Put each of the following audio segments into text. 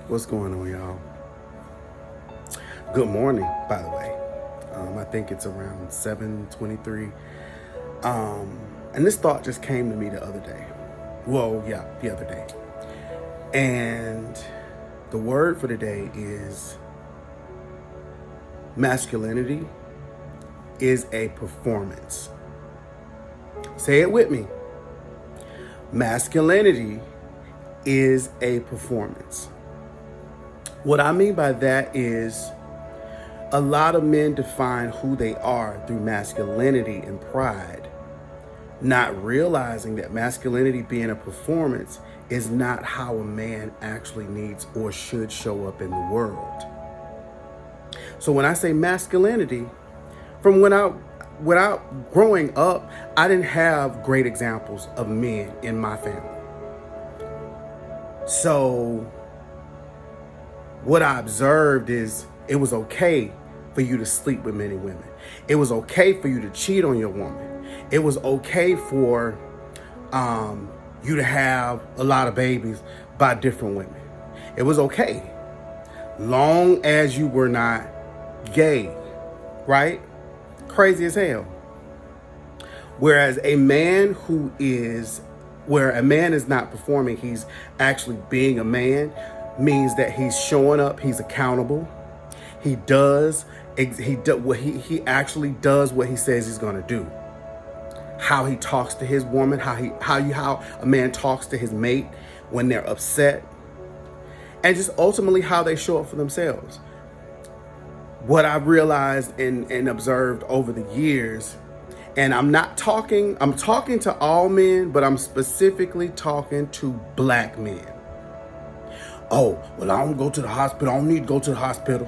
What's going on, y'all? Good morning, by the way. I think it's around 7:23. And this thought just came to me the other day. Well, yeah, the other day. And the word for today is masculinity is a performance. Say it with me. Masculinity is a performance. What I mean by that is a lot of men define who they are through masculinity and pride, not realizing that masculinity being a performance is not how a man actually needs or should show up in the world. So when I say masculinity, from without growing up, I didn't have great examples of men in my family. So what I observed is it was okay for you to sleep with many women. It was okay for you to cheat on your woman. It was okay for you to have a lot of babies by different women. It was okay, long as you were not gay, right? Crazy as hell. Whereas a man where a man is not performing, he's actually being a man, means that he's showing up, he's accountable. He actually does what he says he's going to do. How he talks to his woman, how a man talks to his mate when they're upset, and just ultimately how they show up for themselves. What I've realized and observed over the years, and I'm talking to all men, but I'm specifically talking to black men. Oh, well, I don't go to the hospital. I don't need to go to the hospital.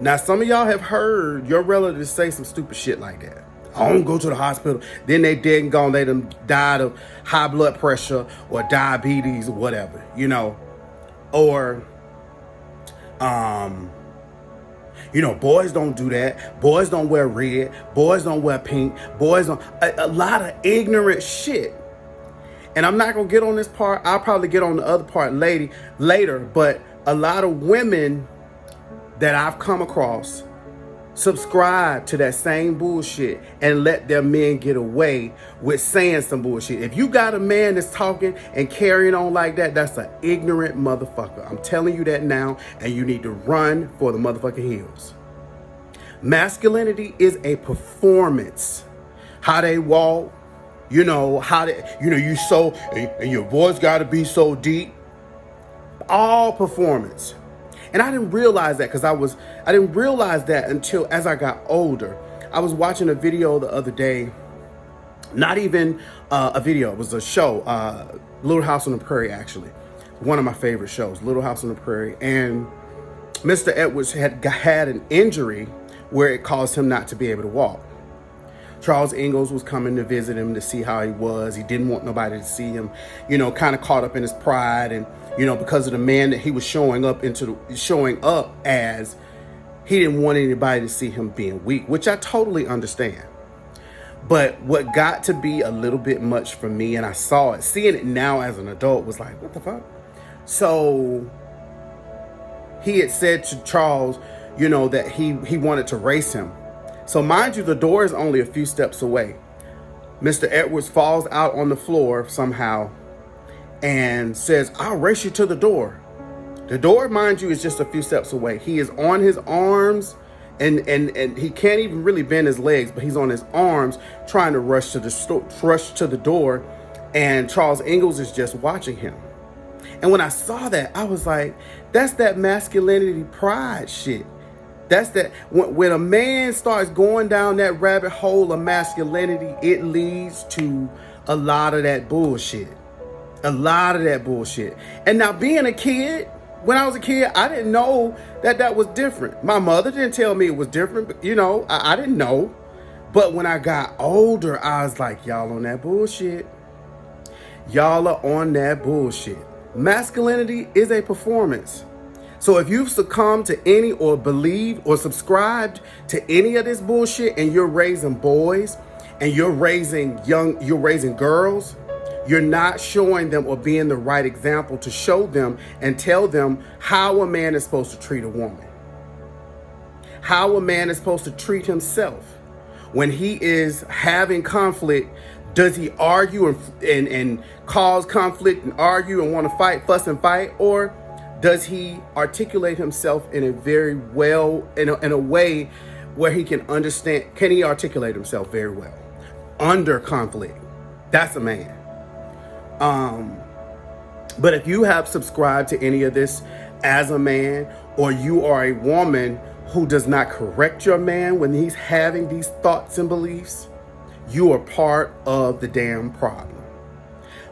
Now, some of y'all have heard your relatives say some stupid shit like that. I don't go to the hospital. Then they dead and gone. They done died of high blood pressure or diabetes or whatever, Or, boys don't do that. Boys don't wear red. Boys don't wear pink. Boys don't... A lot of ignorant shit. And I'm not going to get on this part. I'll probably get on the other part later. But a lot of women that I've come across subscribe to that same bullshit and let their men get away with saying some bullshit. If you got a man that's talking and carrying on like that, that's an ignorant motherfucker. I'm telling you that now, and you need to run for the motherfucking hills. Masculinity is a performance. How they walk, how they, you so, and your voice got to be so deep. All performance. And I didn't realize that I didn't realize that until as I got older. I was watching a video the other day, not even a video, it was a show, Little House on the Prairie, actually. One of my favorite shows, Little House on the Prairie. And Mr. Edwards had an injury where it caused him not to be able to walk. Charles Ingalls was coming to visit him to see how he was. He didn't want nobody to see him, kind of caught up in his pride and, because of the man that he was showing up as, he didn't want anybody to see him being weak, which I totally understand. But what got to be a little bit much for me, and I saw it, seeing it now as an adult was like, what the fuck? So he had said to Charles, that he wanted to race him. So mind you, the door is only a few steps away. Mr. Edwards falls out on the floor somehow and says, I'll race you to the door. The door, mind you, is just a few steps away. He is on his arms and he can't even really bend his legs, but he's on his arms trying to rush to the door. And Charles Ingalls is just watching him. And when I saw that, I was like, that's that masculinity pride shit. That's that when a man starts going down that rabbit hole of masculinity, it leads to a lot of that bullshit. And now being a kid, when I was a kid, I didn't know that was different. My mother didn't tell me it was different, but I didn't know. But when I got older, I was like, y'all on that bullshit. Y'all are on that bullshit. Masculinity is a performance. So if you've succumbed to any or believed or subscribed to any of this bullshit and you're raising boys and you're raising girls, You're not showing them or being the right example to show them and tell them how a man is supposed to treat a woman, how a man is supposed to treat himself. When he is having conflict, does he argue and cause conflict and argue and want to fight, fuss and fight? Or does he articulate himself in a very well, in a way where he can understand? Can he articulate himself very well under conflict? That's a man. But if you have subscribed to any of this as a man, or you are a woman who does not correct your man when he's having these thoughts and beliefs, you are part of the damn problem.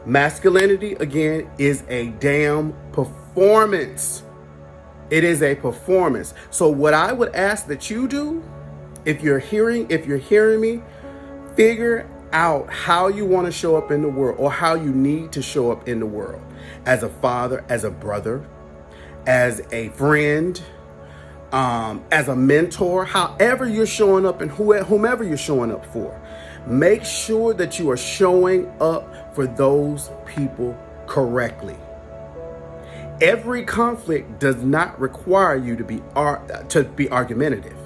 Masculinity, again, is a damn performance. It is a performance. So what I would ask that you do, if you're hearing me, figure out how you want to show up in the world, or how you need to show up in the world, as a father, as a brother, as a friend, as a mentor, however you're showing up and whomever you're showing up for. Make sure that you are showing up for those people correctly. Every conflict does not require you to be argumentative.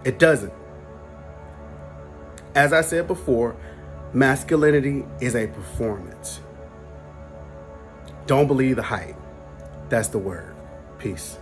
It doesn't. As I said before, masculinity is a performance. Don't believe the hype. That's the word. Peace.